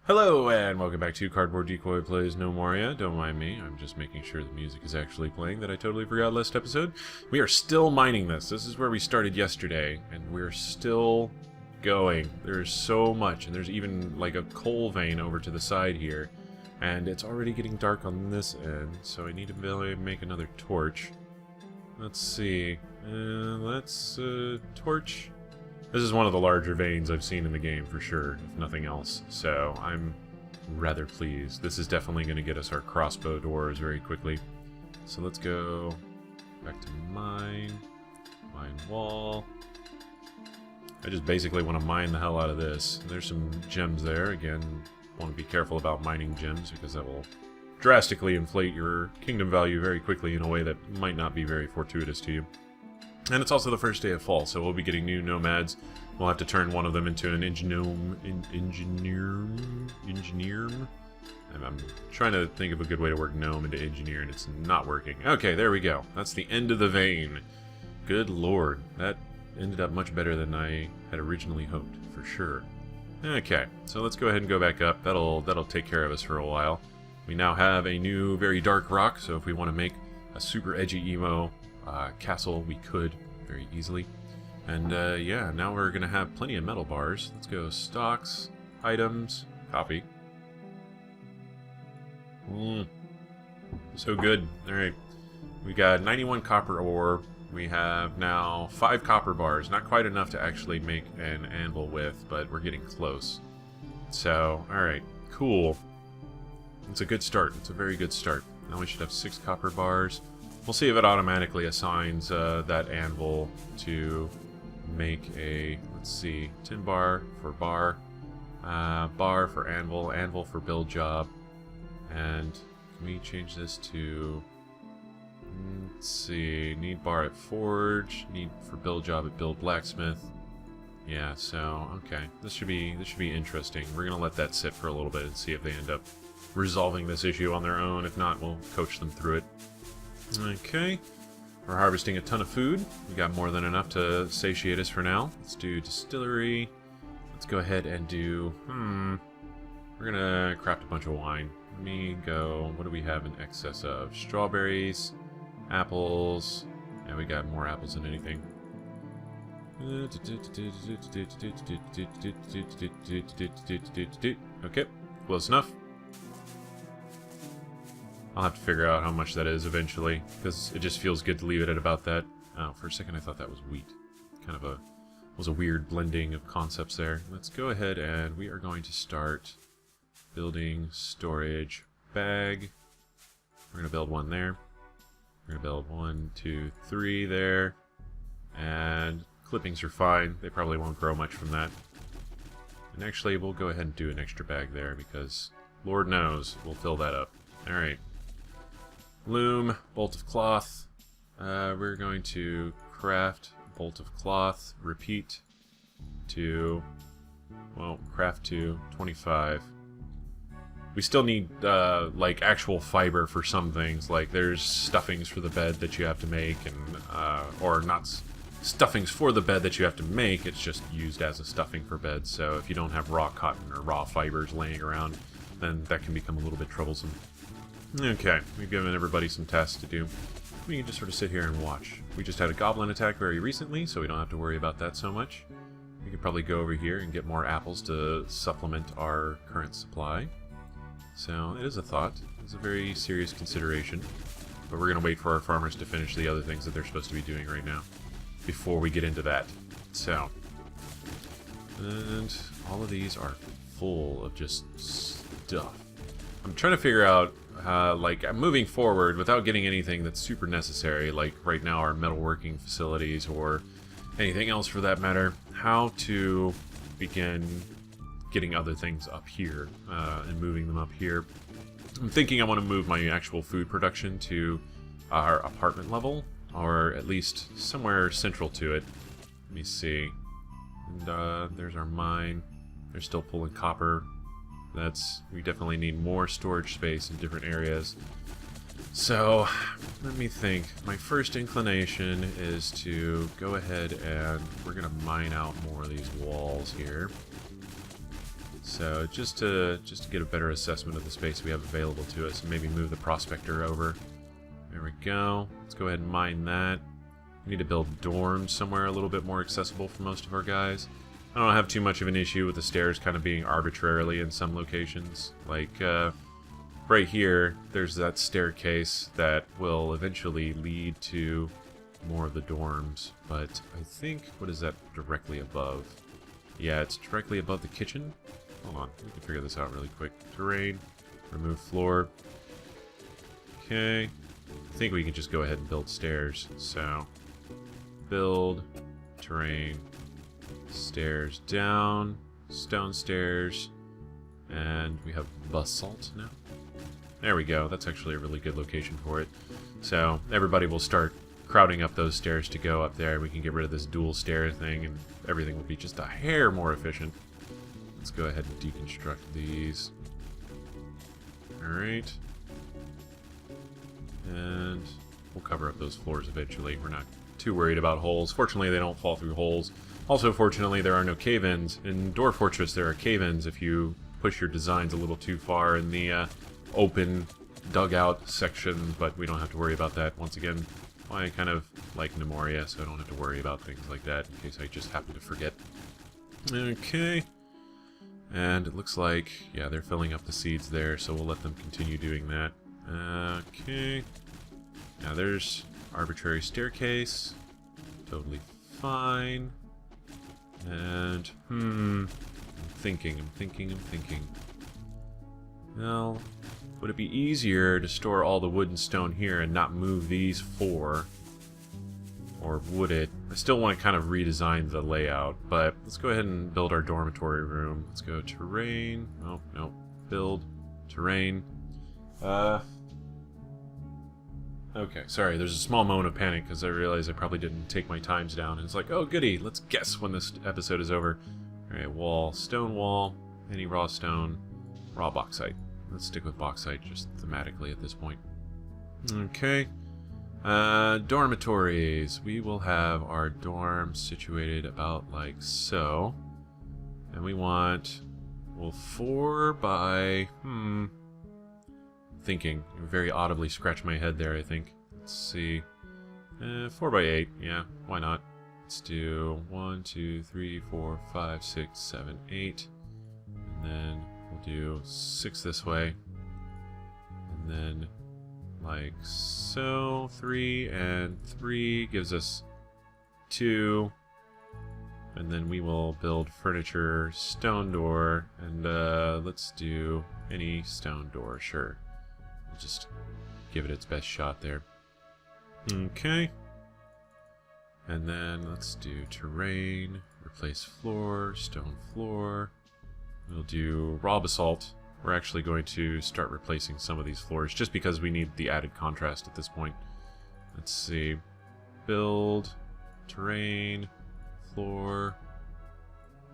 Hello and welcome back to Cardboard Decoy Plays Gnomoria. Don't mind me, I'm just making sure the music is actually playing that I totally forgot last episode. We are still mining this. This is where we started yesterday, and we're still going. There's so much, and there's even like a coal vein over to the side here. And it's already getting dark on this end, so I need to make another torch. Let's see. Let's torch. This is one of the larger veins I've seen in the game for sure, if nothing else, so I'm rather pleased. This is definitely going to get us our crossbow doors very quickly. So let's go back to mine wall. I just basically want to mine the hell out of this. There's some gems there. Again, want to be careful about mining gems because that will drastically inflate your kingdom value very quickly in a way that might not be very fortuitous to you. And it's also the first day of fall, so we'll be getting new nomads. We'll have to turn one of them into an engineer. I'm trying to think of a good way to work gnome into engineer, and it's not working. Okay, there we go. That's the end of the vein. Good lord, that ended up much better than I had originally hoped, for sure. Okay, so let's go ahead and go back up. That'll take care of us for a while. We now have a new, very dark rock, so if we want to make a super edgy emo castle, we could very easily. And yeah, now we're gonna have plenty of metal bars. Let's go stocks, items, copy. So good. Alright, we got 91 copper ore. We have now 5 copper bars. Not quite enough to actually make an anvil with, but we're getting close. So, alright, cool. It's a good start. It's a very good start. Now we should have 6 copper bars. We'll see if it automatically assigns that anvil to make a, let's see, tin bar for bar, bar for anvil, anvil for build job, and can we change this to, let's see, need bar at forge, need for build job at build blacksmith. Yeah, so, okay, this should be interesting. We're going to let that sit for a little bit and see if they end up resolving this issue on their own. If not, we'll coach them through it. Okay, we're harvesting a ton of food. We got more than enough to satiate us for now. Let's do distillery. Let's go ahead and do, we're gonna craft a bunch of wine. Let me go, what do we have in excess of? Strawberries, apples, yeah, we got more apples than anything. Okay, close enough. I'll have to figure out how much that is eventually, because it just feels good to leave it at about that. Oh, for a second I thought that was wheat. Kind of was a weird blending of concepts there. Let's go ahead and we are going to start building storage bag. We're going to build one there. We're going to build 1, 2, 3 there. And clippings are fine. They probably won't grow much from that. And actually, we'll go ahead and do an extra bag there, because Lord knows we'll fill that up. Alright. Loom, bolt of cloth. We're going to craft bolt of cloth, repeat to, well, craft to 25. We still need, like, actual fiber for some things. Like, there's stuffings for the bed that you have to make, and, or not stuffings for the bed that you have to make, it's just used as a stuffing for beds. So if you don't have raw cotton or raw fibers laying around, then that can become a little bit troublesome. Okay, we've given everybody some tasks to do. We can just sort of sit here and watch. We just had a goblin attack very recently, so we don't have to worry about that so much. We could probably go over here and get more apples to supplement our current supply. So, it is a thought. It's a very serious consideration. But we're going to wait for our farmers to finish the other things that they're supposed to be doing right now, before we get into that. So, and all of these are full of just stuff. I'm trying to figure out, like, moving forward, without getting anything that's super necessary, like right now our metalworking facilities, or anything else for that matter, how to begin getting other things up here, and moving them up here. I'm thinking I want to move my actual food production to our apartment level, or at least somewhere central to it. Let me see. And there's our mine. They're still pulling copper. We definitely need more storage space in different areas. So, let me think. My first inclination is to go ahead and we're going to mine out more of these walls here. So just to get a better assessment of the space we have available to us, and maybe move the prospector over. There we go. Let's go ahead and mine that. We need to build dorms somewhere a little bit more accessible for most of our guys. I don't have too much of an issue with the stairs kind of being arbitrarily in some locations. Like, right here, there's that staircase that will eventually lead to more of the dorms. But I think, what is that directly above? Yeah, it's directly above the kitchen. Hold on, we can figure this out really quick. Terrain, remove floor. Okay, I think we can just go ahead and build stairs. So, build, terrain, stairs down, stone stairs, and we have basalt now. There we go, that's actually a really good location for it. So, everybody will start crowding up those stairs to go up there. We can get rid of this dual stair thing, and everything will be just a hair more efficient. Let's go ahead and deconstruct these. Alright. And we'll cover up those floors eventually. We're not too worried about holes. Fortunately, they don't fall through holes. Also, fortunately, there are no cave-ins. In Door Fortress, there are cave-ins if you push your designs a little too far in the open dugout section, but we don't have to worry about that. Once again, I kind of like Gnomoria, so I don't have to worry about things like that in case I just happen to forget. Okay. And it looks like, yeah, they're filling up the seeds there, so we'll let them continue doing that. Okay. Now there's arbitrary staircase. Totally fine. And, I'm thinking. Well, would it be easier to store all the wood and stone here and not move these 4? Or would it? I still want to kind of redesign the layout, but let's go ahead and build our dormitory room. Let's go terrain. Oh, no. Build. Terrain. Okay, sorry, there's a small moment of panic because I realized I probably didn't take my times down. And it's like, oh goody, let's guess when this episode is over. Alright, wall, stone wall, any raw stone, raw bauxite. Let's stick with bauxite just thematically at this point. Okay. Dormitories. We will have our dorms situated about like so. And we want, well, 4 by, thinking. Very audibly scratch my head there, I think. Let's see. 4 by 8, yeah, why not? Let's do 1, 2, 3, 4, 5, 6, 7, 8. And then we'll do 6 this way. And then like so. 3 and 3 gives us 2. And then we will build furniture, stone door, and let's do any stone door, sure. We'll just give it its best shot there. Okay. And then let's do terrain, replace floor, stone floor. We'll do raw basalt. We're actually going to start replacing some of these floors just because we need the added contrast at this point. Let's see. Build, terrain, floor,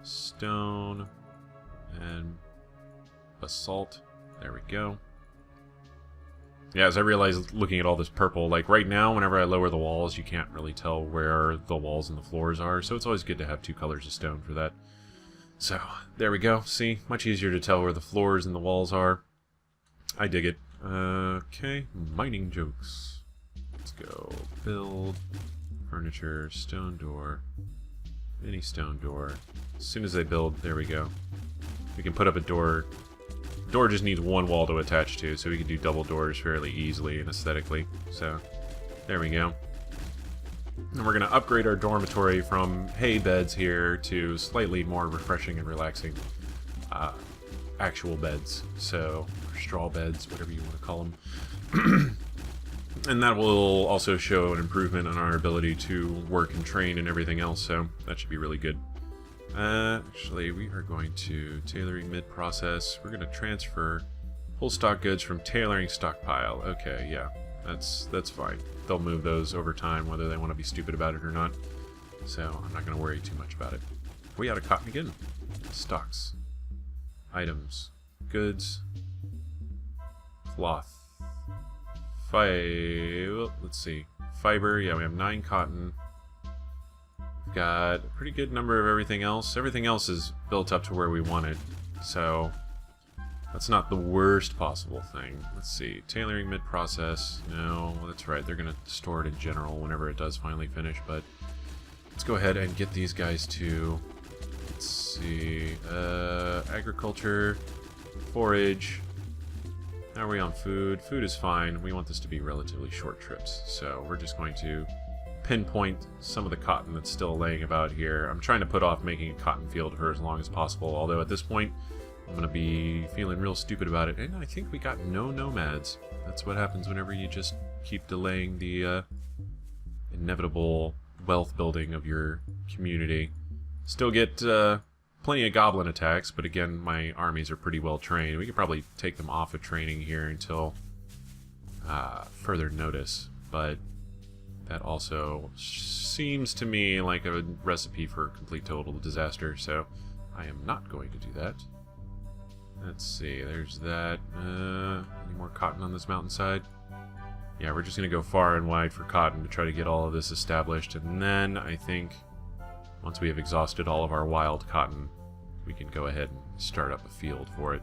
stone, and basalt. There we go. Yeah, as I realized looking at all this purple, like right now, whenever I lower the walls, you can't really tell where the walls and the floors are, so it's always good to have 2 colors of stone for that. So, there we go. See? Much easier to tell where the floors and the walls are. I dig it. Okay, mining jokes. Let's go. Build, furniture, stone door, any stone door. As soon as they build, there we go. We can put up a door. Door just needs 1 wall to attach to, so we can do double doors fairly easily and aesthetically. So, there we go. And we're going to upgrade our dormitory from hay beds here to slightly more refreshing and relaxing actual beds. So, or straw beds, whatever you want to call them. And that will also show an improvement on our ability to work and train and everything else, so that should be really good. Actually, we are going to tailoring mid-process. We're going to transfer full stock goods from tailoring stockpile. Okay, yeah, that's fine. They'll move those over time, whether they want to be stupid about it or not. So I'm not going to worry too much about it. We out of cotton again. Stocks. Items. Goods. Cloth. Let's see. Fiber, yeah, we have 9 cotton. Got a pretty good number of everything else. Everything else is built up to where we want it. So that's not the worst possible thing. Let's see. Tailoring mid-process. No, that's right. They're going to store it in general whenever it does finally finish. But let's go ahead and get these guys to... Let's see. Agriculture. Forage. How are we on food? Food is fine. We want this to be relatively short trips. So we're just going to pinpoint some of the cotton that's still laying about here. I'm trying to put off making a cotton field for as long as possible. Although at this point... I'm going to be feeling real stupid about it. And I think we got no nomads. That's what happens whenever you just keep delaying the inevitable wealth building of your community. Still get plenty of goblin attacks, but again, my armies are pretty well trained. We could probably take them off of training here until further notice. But that also seems to me like a recipe for complete total disaster, so I am not going to do that. Let's see, there's that. Any more cotton on this mountainside? Yeah, we're just going to go far and wide for cotton to try to get all of this established. And then, I think, once we have exhausted all of our wild cotton, we can go ahead and start up a field for it.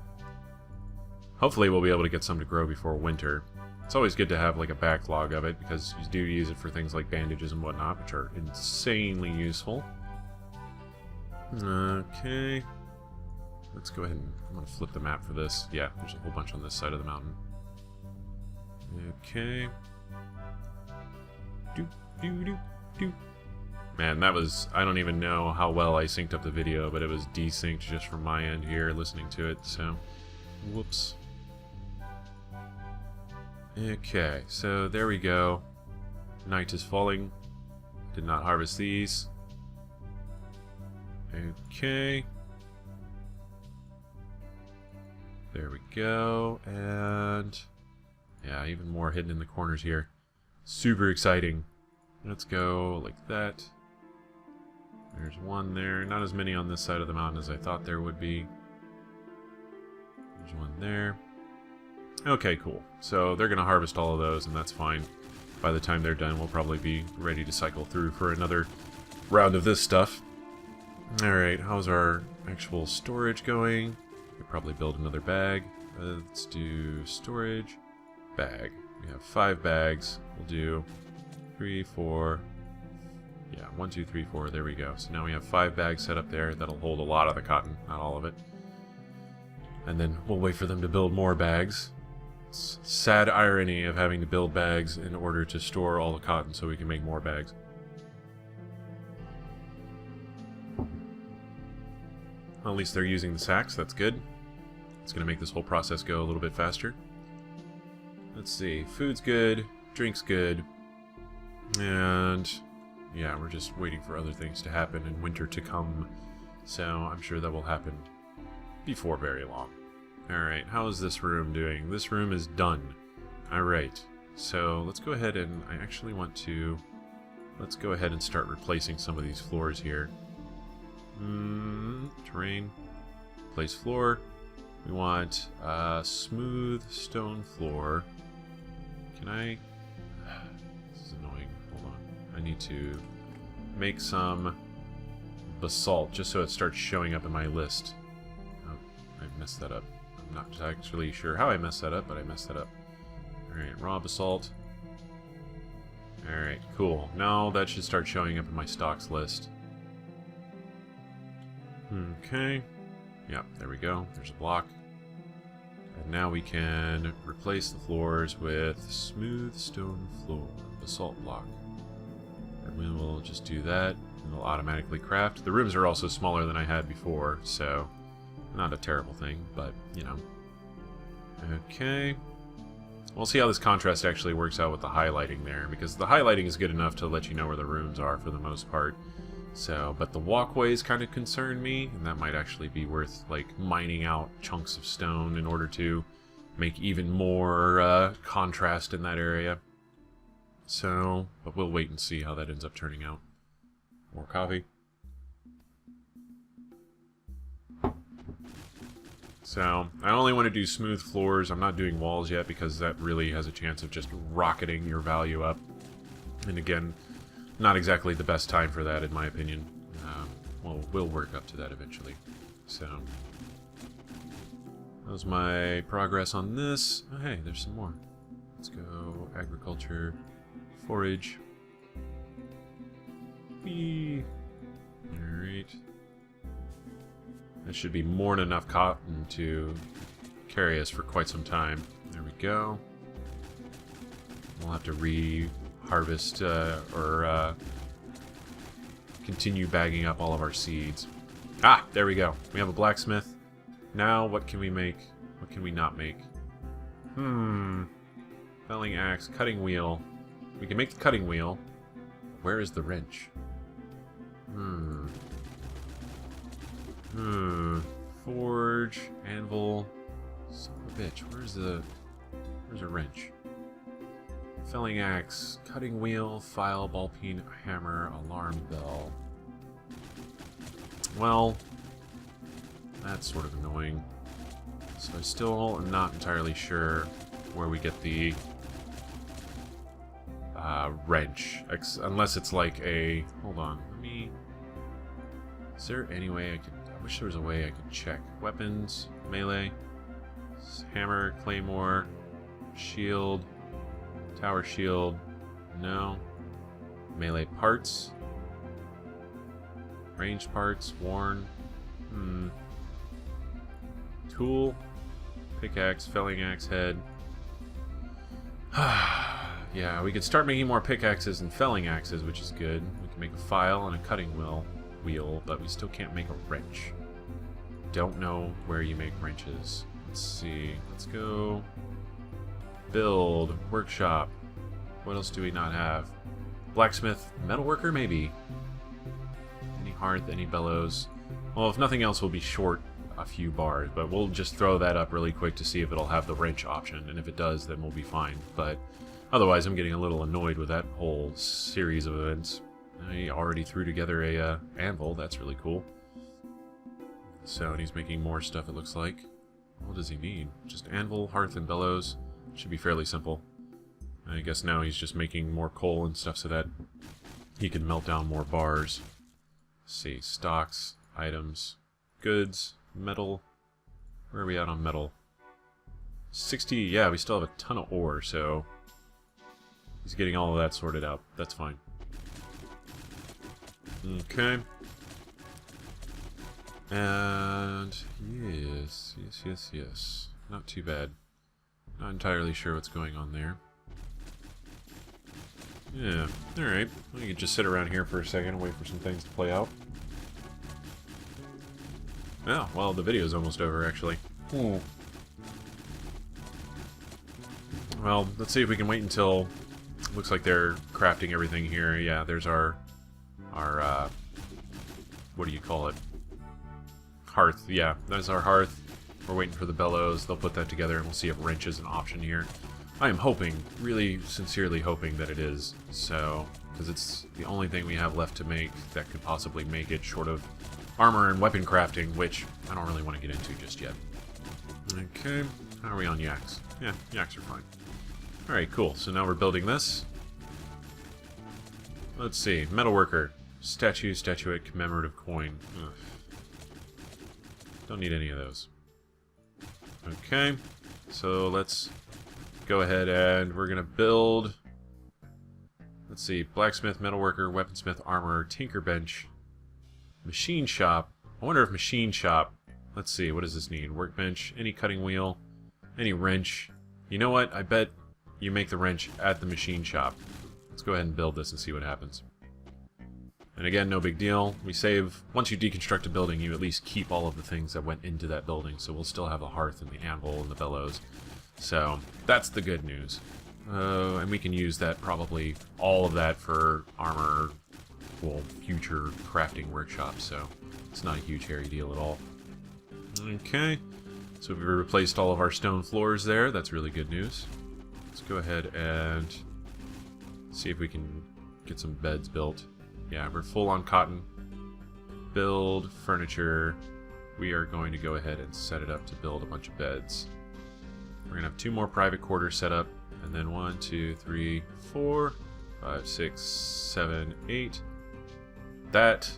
Hopefully we'll be able to get some to grow before winter. It's always good to have like a backlog of it, because you do use it for things like bandages and whatnot, which are insanely useful. Okay. Let's go ahead and... I'm going to flip the map for this. Yeah, there's a whole bunch on this side of the mountain. Okay. Man, that was... I don't even know how well I synced up the video, but it was desynced just from my end here, listening to it, so... Whoops. Okay, so there we go. Night is falling. Did not harvest these. Okay. There we go, and yeah, even more hidden in the corners here. Super exciting. Let's go like that. There's one there. Not as many on this side of the mountain as I thought there would be. There's one there. Okay, cool. So they're going to harvest all of those, and that's fine. By the time they're done, we'll probably be ready to cycle through for another round of this stuff. Alright, how's our actual storage going? Could probably build another bag. Let's do storage, bag. We have 5 bags. We'll do 3, 4. Yeah, 1, 2, 3, 4. There we go. So now we have 5 bags set up there. That'll hold a lot of the cotton, not all of it. And then we'll wait for them to build more bags. It's sad irony of having to build bags in order to store all the cotton so we can make more bags. Well, at least they're using the sacks, that's good. It's going to make this whole process go a little bit faster. Let's see, food's good, drink's good, and yeah, we're just waiting for other things to happen and winter to come, so I'm sure that will happen before very long. Alright, how is this room doing? This room is done. Alright, so let's go ahead and I actually want to... Let's go ahead and start replacing some of these floors here. Terrain. Place floor. We want smooth stone floor. Can I... This is annoying. Hold on. I need to make some basalt just so it starts showing up in my list. Oh, I messed that up. I'm not actually sure how I messed that up, but I messed that up. Alright, raw basalt. Alright, cool. Now that should start showing up in my stocks list. Okay. Yep, there we go. There's a block. And now we can replace the floors with smooth stone floor, basalt block. And we will just do that, and it'll automatically craft. The rooms are also smaller than I had before, so not a terrible thing, but, you know. Okay. We'll see how this contrast actually works out with the highlighting there, because the highlighting is good enough to let you know where the rooms are for the most part. So, but the walkways kind of concern me, and that might actually be worth, like, mining out chunks of stone in order to make even more contrast in that area. So, but we'll wait and see how that ends up turning out. More coffee. So, I only want to do smooth floors. I'm not doing walls yet because that really has a chance of just rocketing your value up. And again, not exactly the best time for that, in my opinion. Well, we'll work up to that eventually. So, That was my progress on this. Oh, hey, there's some more. Let's go agriculture, forage. Whee! Alright. That should be more than enough cotton to carry us for quite some time. There we go. We'll have to re-harvest or continue bagging up all of our seeds. Ah, there we go. We have a blacksmith. Now, what can we make? What can we not make? Felling axe, cutting wheel. We can make the cutting wheel. Where is the wrench? Forge, anvil. Son of a bitch. Where's a wrench? Felling axe, cutting wheel, file, ball peen, hammer, alarm bell. Well, that's sort of annoying. So I still am not entirely sure where we get the wrench. Unless it's like a... Hold on, let me... Is there any way I could... I wish there was a way I could check. Weapons, melee, hammer, claymore, shield, tower shield, no. Melee parts, ranged parts, worn, tool, pickaxe, felling axe head. Yeah, we could start making more pickaxes and felling axes, which is good. We can make a file and a cutting wheel, but we still can't make a wrench. Don't know where you make wrenches. Let's see. Let's go build, workshop. What else do we not have? Blacksmith, metalworker, maybe. Any hearth, any bellows. Well, if nothing else, we'll be short a few bars, but we'll just throw that up really quick to see if it'll have the wrench option, and if it does, then we'll be fine. But otherwise, I'm getting a little annoyed with that whole series of events. I already threw together a anvil. That's really cool. So, and he's making more stuff, it looks like. What does he need? Just anvil, hearth, and bellows. Should be fairly simple. I guess now he's just making more coal and stuff so that he can melt down more bars. Let's see, stocks, items, goods, metal. Where are we at on metal? 60, yeah, we still have a ton of ore, so he's getting all of that sorted out. That's fine. Okay. And yes. Not too bad. Not entirely sure what's going on there. Yeah, alright. We can just sit around here for a second and wait for some things to play out. Oh, well, the video's almost over, actually. Well, let's see if we can wait until... Looks like they're crafting everything here. Yeah, there's our what do you call it? Hearth. Yeah, that's our hearth. We're waiting for the bellows. They'll put that together, and we'll see if wrench is an option here. I am hoping, really sincerely hoping that it is. So, because it's the only thing we have left to make that could possibly make it, short of armor and weapon crafting, which I don't really want to get into just yet. Okay, how are we on yaks? Yeah, yaks are fine. Alright, cool. So now we're building this. Let's see. Metalworker. Statue, statuette, commemorative coin. Ugh. Don't need any of those. Okay. So let's go ahead and we're going to build... Let's see. Blacksmith, metalworker, weaponsmith, armor, tinker bench, machine shop. I wonder if machine shop... Let's see. What does this need? Workbench, any cutting wheel, any wrench. You know what? I bet you make the wrench at the machine shop. Let's go ahead and build this and see what happens. And again, no big deal. We save... Once you deconstruct a building, you at least keep all of the things that went into that building. So we'll still have the hearth and the anvil and the bellows. So, that's the good news. And we can use that, probably, all of that for armor, well, future crafting workshops. So, it's not a huge hairy deal at all. Okay. So we've replaced all of our stone floors there. That's really good news. Let's go ahead and see if we can get some beds built. Yeah, we're full on cotton. Build furniture. We are going to go ahead and set it up to build a bunch of beds. We're going to have 2 more private quarters set up. And then 1, 2, 3, 4, 5, 6, 7, 8. That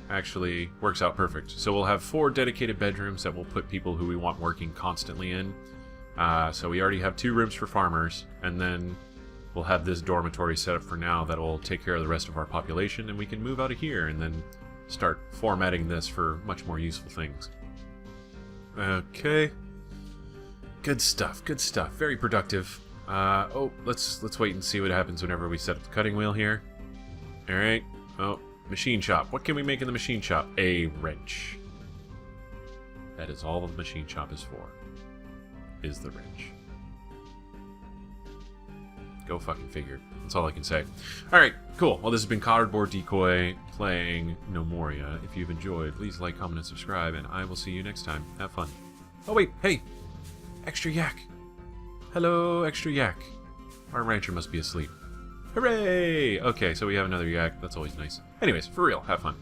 actually works out perfect. So we'll have 4 dedicated bedrooms that we'll put people who we want working constantly in. So we already have 2 rooms for farmers, and then we'll have this dormitory set up for now that will take care of the rest of our population, and we can move out of here and then start formatting this for much more useful things. Okay. Good stuff, good stuff. Very productive. Oh, let's wait and see what happens whenever we set up the cutting wheel here. Alright. Oh, machine shop. What can we make in the machine shop? A wrench. That is all the machine shop is for. Is the wrench. Go fucking figure. That's all I can say. Alright, cool. Well, this has been Cardboard Decoy playing Gnomoria. If you've enjoyed, please like, comment, and subscribe, and I will see you next time. Have fun. Oh, wait, hey! Extra yak! Hello, extra yak. Our rancher must be asleep. Hooray! Okay, so we have another yak. That's always nice. Anyways, for real, have fun.